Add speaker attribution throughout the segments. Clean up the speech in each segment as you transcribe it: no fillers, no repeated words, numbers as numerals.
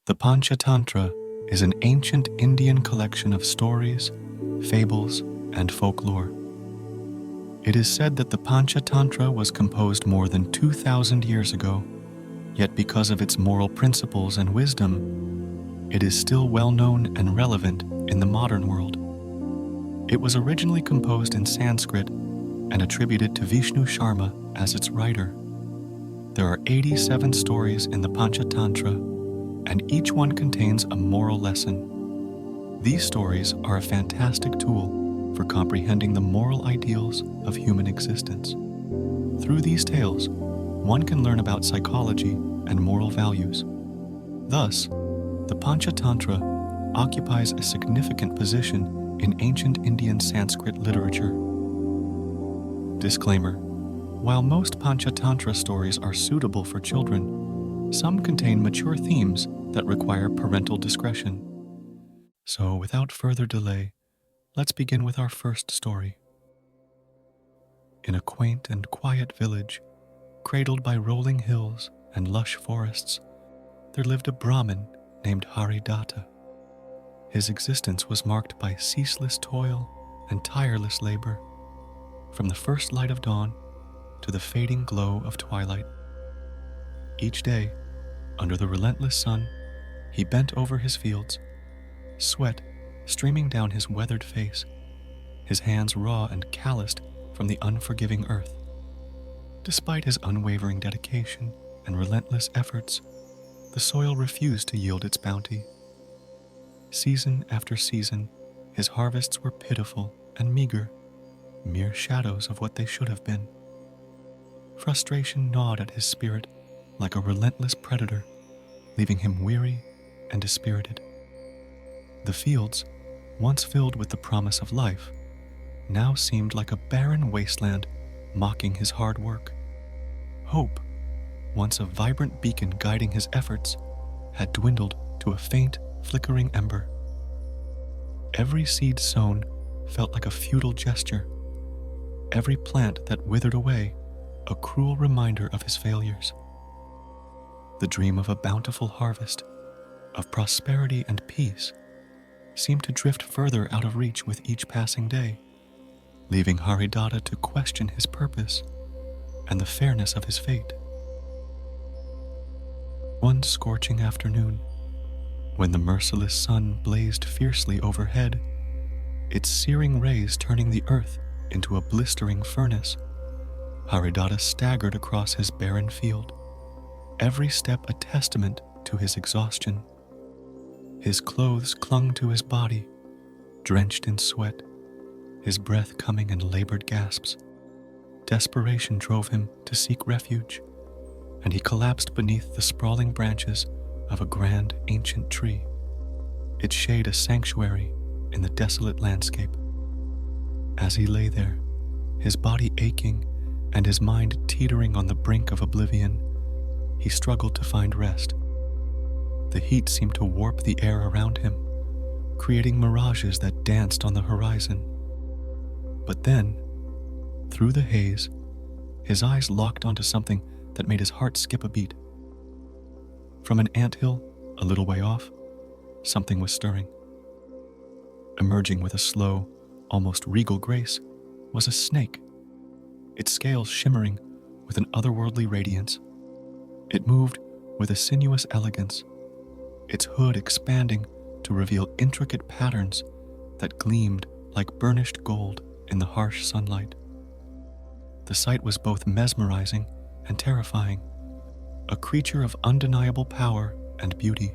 Speaker 1: The Panchatantra is an ancient Indian collection of stories, fables, and folklore. It is said that the Panchatantra was composed more than 2,000 years ago, yet because of its moral principles and wisdom, it is still well known and relevant in the modern world. It was originally composed in Sanskrit and attributed to Vishnu Sharma as its writer. There are 87 stories in the Panchatantra, and each one contains a moral lesson. These stories are a fantastic tool for comprehending the moral ideals of human existence. Through these tales, one can learn about psychology and moral values. Thus, the Panchatantra occupies a significant position in ancient Indian Sanskrit literature. Disclaimer: while most Panchatantra stories are suitable for children, some contain mature themes that require parental discretion. So, without further delay, let's begin with our first story. In a quaint and quiet village, cradled by rolling hills and lush forests, there lived a Brahmin named Haridatta. His existence was marked by ceaseless toil and tireless labor, from the first light of dawn to the fading glow of twilight. Each day, under the relentless sun, he bent over his fields, sweat streaming down his weathered face, his hands raw and calloused from the unforgiving earth. Despite his unwavering dedication and relentless efforts, the soil refused to yield its bounty. Season after season, his harvests were pitiful and meager, mere shadows of what they should have been. Frustration gnawed at his spirit like a relentless predator, leaving him weary and dispirited. The fields, once filled with the promise of life, now seemed like a barren wasteland mocking his hard work. Hope, once a vibrant beacon guiding his efforts, had dwindled to a faint, flickering ember. Every seed sown felt like a futile gesture, every plant that withered away a cruel reminder of his failures. The dream of a bountiful harvest, of prosperity and peace, seemed to drift further out of reach with each passing day, leaving Haridatta to question his purpose and the fairness of his fate. One scorching afternoon, when the merciless sun blazed fiercely overhead, its searing rays turning the earth into a blistering furnace, Haridatta staggered across his barren field, every step a testament to his exhaustion. His clothes clung to his body, drenched in sweat, his breath coming in labored gasps. Desperation drove him to seek refuge, and he collapsed beneath the sprawling branches of a grand ancient tree, its shade a sanctuary in the desolate landscape. As he lay there, his body aching and his mind teetering on the brink of oblivion, he struggled to find rest. The heat seemed to warp the air around him, creating mirages that danced on the horizon. But then, through the haze, his eyes locked onto something that made his heart skip a beat. From an anthill, a little way off, something was stirring. Emerging with a slow, almost regal grace, was a snake, its scales shimmering with an otherworldly radiance. It moved with a sinuous elegance, its hood expanding to reveal intricate patterns that gleamed like burnished gold in the harsh sunlight. The sight was both mesmerizing and terrifying, a creature of undeniable power and beauty.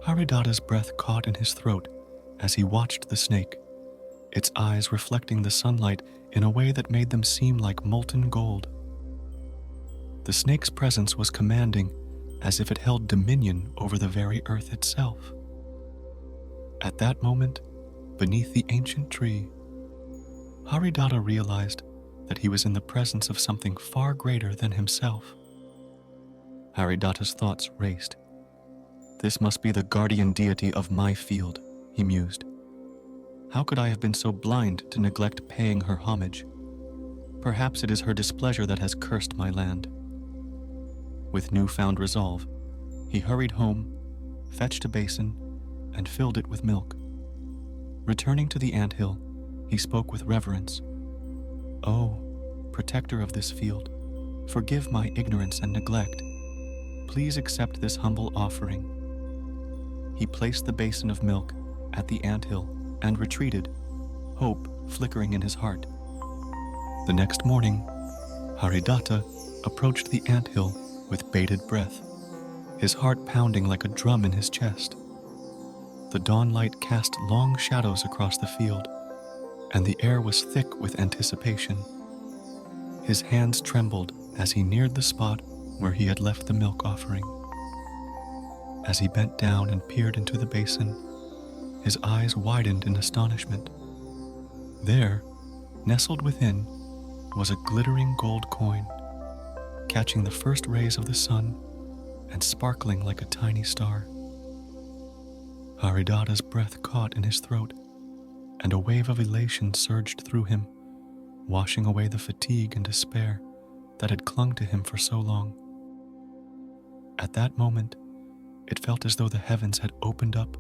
Speaker 1: Haridatta's breath caught in his throat as he watched the snake, its eyes reflecting the sunlight in a way that made them seem like molten gold. The snake's presence was commanding, as if it held dominion over the very earth itself. At that moment, beneath the ancient tree, Haridatta realized that he was in the presence of something far greater than himself. Haridatta's thoughts raced. This must be the guardian deity of my field, he mused. How could I have been so blind to neglect paying her homage? Perhaps it is her displeasure that has cursed my land. With newfound resolve, he hurried home fetched a basin, and filled it with milk. Returning to the anthill, he spoke with reverence. "Oh, protector of this field, forgive my ignorance and neglect. Please accept this humble offering." He placed the basin of milk at the anthill and retreated, hope flickering in his heart. The next morning, Haridata approached the anthill with bated breath, his heart pounding like a drum in his chest. The dawn light cast long shadows across the field, and the air was thick with anticipation. His hands trembled as he neared the spot where he had left the milk offering. As he bent down and peered into the basin, his eyes widened in astonishment. There, nestled within, was a glittering gold coin, catching the first rays of the sun and sparkling like a tiny star. Haridata's breath caught in his throat, and a wave of elation surged through him, washing away the fatigue and despair that had clung to him for so long. At that moment, it felt as though the heavens had opened up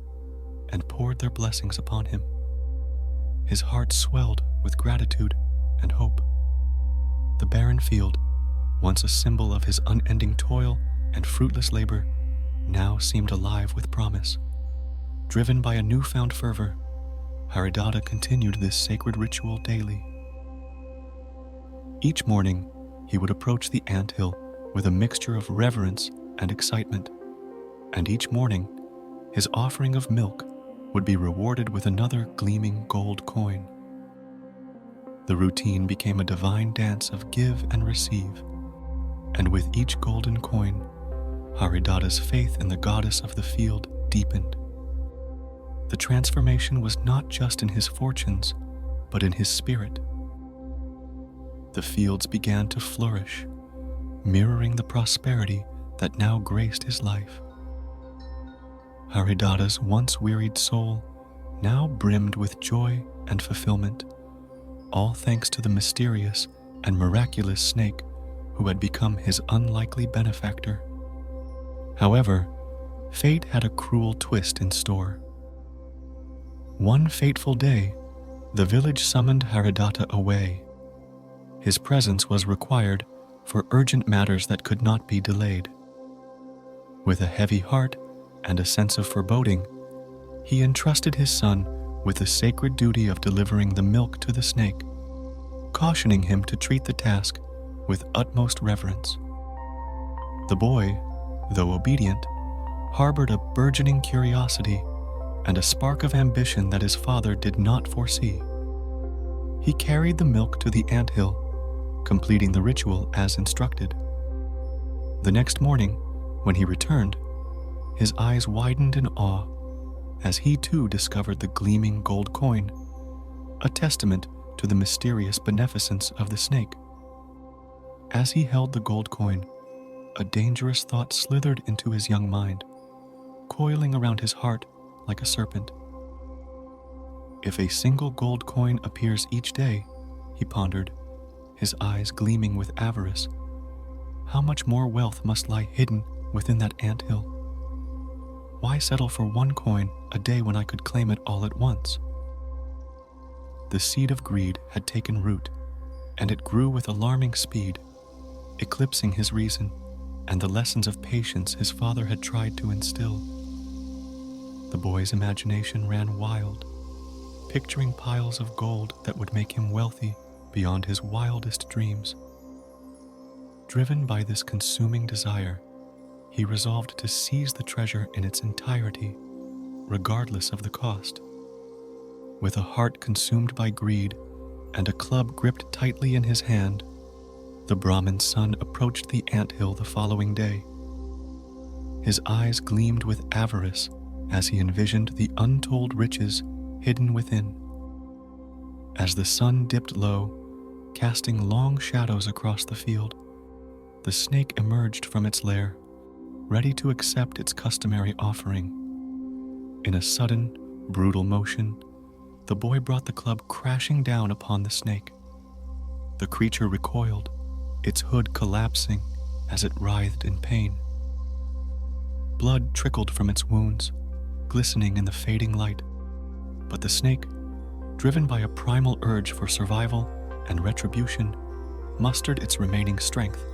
Speaker 1: and poured their blessings upon him. His heart swelled with gratitude and hope. The barren field, once a symbol of his unending toil and fruitless labor, now seemed alive with promise. Driven by a newfound fervor, Haridata continued this sacred ritual daily. Each morning, he would approach the anthill with a mixture of reverence and excitement, and each morning, his offering of milk would be rewarded with another gleaming gold coin. The routine became a divine dance of give and receive, and with each golden coin, Haridata's faith in the goddess of the field deepened. The transformation was not just in his fortunes, but in his spirit. The fields began to flourish, mirroring the prosperity that now graced his life. Haridata's once wearied soul now brimmed with joy and fulfillment, all thanks to the mysterious and miraculous snake who had become his unlikely benefactor. However, fate had a cruel twist in store. One fateful day, the village summoned Haridata away. His presence was required for urgent matters that could not be delayed. With a heavy heart and a sense of foreboding, he entrusted his son with the sacred duty of delivering the milk to the snake, cautioning him to treat the task with utmost reverence. The boy, though obedient, harbored a burgeoning curiosity and a spark of ambition that his father did not foresee. He carried the milk to the anthill, completing the ritual as instructed. The next morning, when he returned, his eyes widened in awe as he too discovered the gleaming gold coin, a testament to the mysterious beneficence of the snake. As he held the gold coin, a dangerous thought slithered into his young mind, coiling around his heart like a serpent. If a single gold coin appears each day, he pondered, his eyes gleaming with avarice, how much more wealth must lie hidden within that anthill? Why settle for one coin a day when I could claim it all at once? The seed of greed had taken root, and it grew with alarming speed, eclipsing his reason and the lessons of patience his father had tried to instill. The boy's imagination ran wild, picturing piles of gold that would make him wealthy beyond his wildest dreams. Driven by this consuming desire, he resolved to seize the treasure in its entirety, regardless of the cost. With a heart consumed by greed and a club gripped tightly in his hand, the Brahmin's son approached the anthill the following day. His eyes gleamed with avarice as he envisioned the untold riches hidden within. As the sun dipped low, casting long shadows across the field, the snake emerged from its lair, ready to accept its customary offering. In a sudden, brutal motion, the boy brought the club crashing down upon the snake. The creature recoiled, its hood collapsing as it writhed in pain. blood trickled from its wounds, glistening in the fading light. But the snake, driven by a primal urge for survival and retribution, mustered its remaining strength.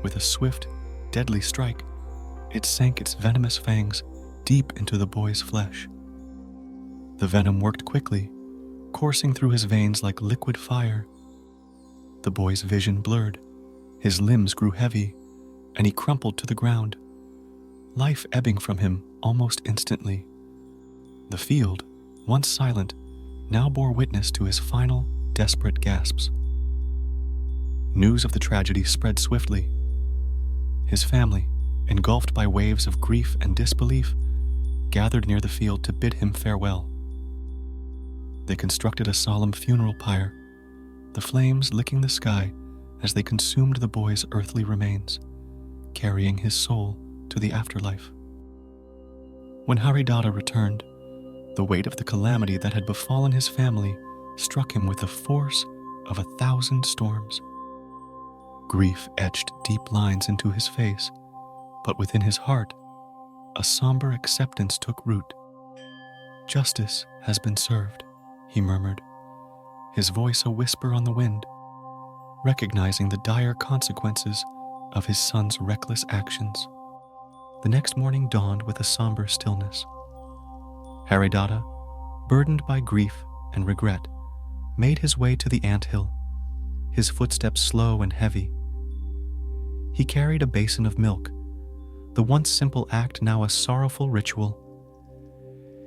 Speaker 1: With a swift, deadly strike, it sank its venomous fangs deep into the boy's flesh. The venom worked quickly, coursing through his veins like liquid fire. The boy's vision blurred, his limbs grew heavy, and he crumpled to the ground, life ebbing from him almost instantly. The field, once silent, now bore witness to his final, desperate gasps. News of the tragedy spread swiftly. His family, engulfed by waves of grief and disbelief, gathered near the field to bid him farewell. They constructed a solemn funeral pyre, the flames licking the sky as they consumed the boy's earthly remains, carrying his soul to the afterlife. When Haridata returned, the weight of the calamity that had befallen his family struck him with the force of 1,000 storms. Grief etched deep lines into his face, but within his heart, a somber acceptance took root. "Justice has been served," he murmured, his voice a whisper on the wind, recognizing the dire consequences of his son's reckless actions. The next morning dawned with a somber stillness. Haridata, burdened by grief and regret, made his way to the anthill, his footsteps slow and heavy. He carried a basin of milk, the once simple act now a sorrowful ritual.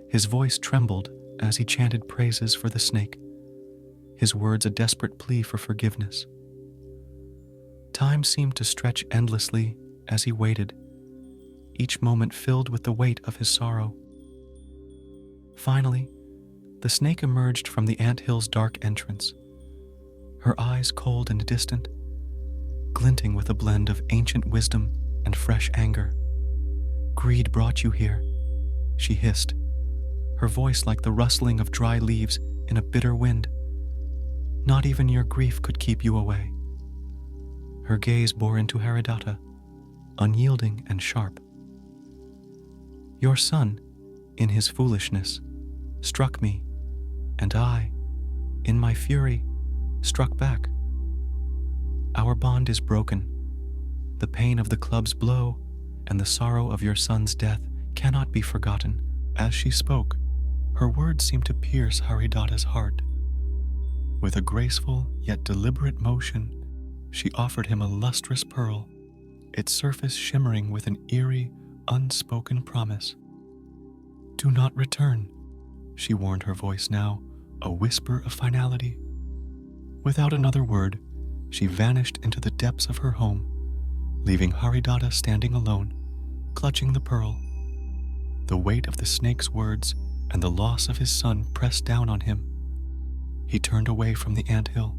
Speaker 1: His voice trembled as he chanted praises for the snake, his words a desperate plea for forgiveness. Time seemed to stretch endlessly as he waited, each moment filled with the weight of his sorrow. Finally, the snake emerged from the anthill's dark entrance, her eyes cold and distant, glinting with a blend of ancient wisdom and fresh anger. "Greed brought you here," she hissed, her voice like the rustling of dry leaves in a bitter wind. "Not even your grief could keep you away." Her gaze bore into Haridata, unyielding and sharp. "Your son, in his foolishness, struck me, and I, in my fury, struck back. Our bond is broken. The pain of the club's blow and the sorrow of your son's death cannot be forgotten." As she spoke, her words seemed to pierce Haridata's heart. With a graceful yet deliberate motion, she offered him a lustrous pearl, its surface shimmering with an eerie, unspoken promise. "Do not return," she warned, her voice now a whisper of finality. Without another word, she vanished into the depths of her home, leaving Haridata standing alone, clutching the pearl. The weight of the snake's words and the loss of his son pressed down on him. He turned away from the anthill,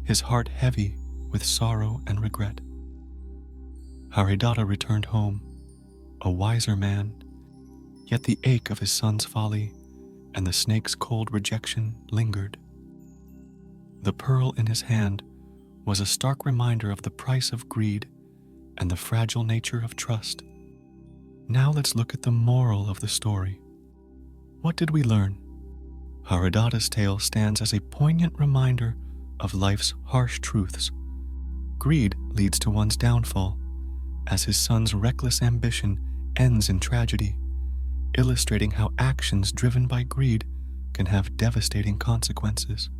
Speaker 1: his heart heavy with sorrow and regret. Haridata returned home, a wiser man, yet the ache of his son's folly and the snake's cold rejection lingered. The pearl in his hand was a stark reminder of the price of greed and the fragile nature of trust. Now let's look at the moral of the story. What did we learn? Haridata's tale stands as a poignant reminder of life's harsh truths. Greed leads to one's downfall, as his son's reckless ambition ends in tragedy, illustrating how actions driven by greed can have devastating consequences.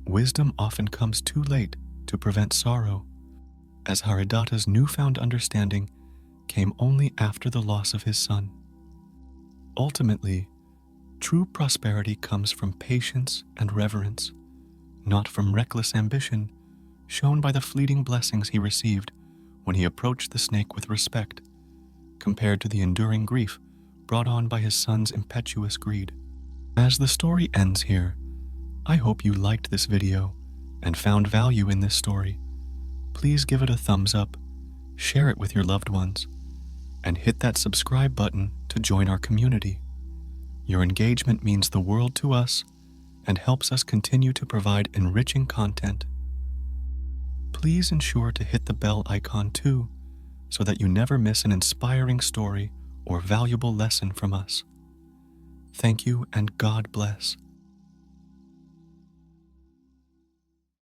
Speaker 1: Wisdom often comes too late to prevent sorrow, as Haridata's newfound understanding came only after the loss of his son. Ultimately, true prosperity comes from patience and reverence, not from reckless ambition shown by the fleeting blessings he received when he approached the snake with respect, compared to the enduring grief brought on by his son's impetuous greed. As the story ends here, I hope you liked this video and found value in this story. Please give it a thumbs up, share it with your loved ones, and hit that subscribe button to join our community. Your engagement means the world to us and helps us continue to provide enriching content. Please ensure to hit the bell icon too, so that you never miss an inspiring story or valuable lesson from us. Thank you and God bless.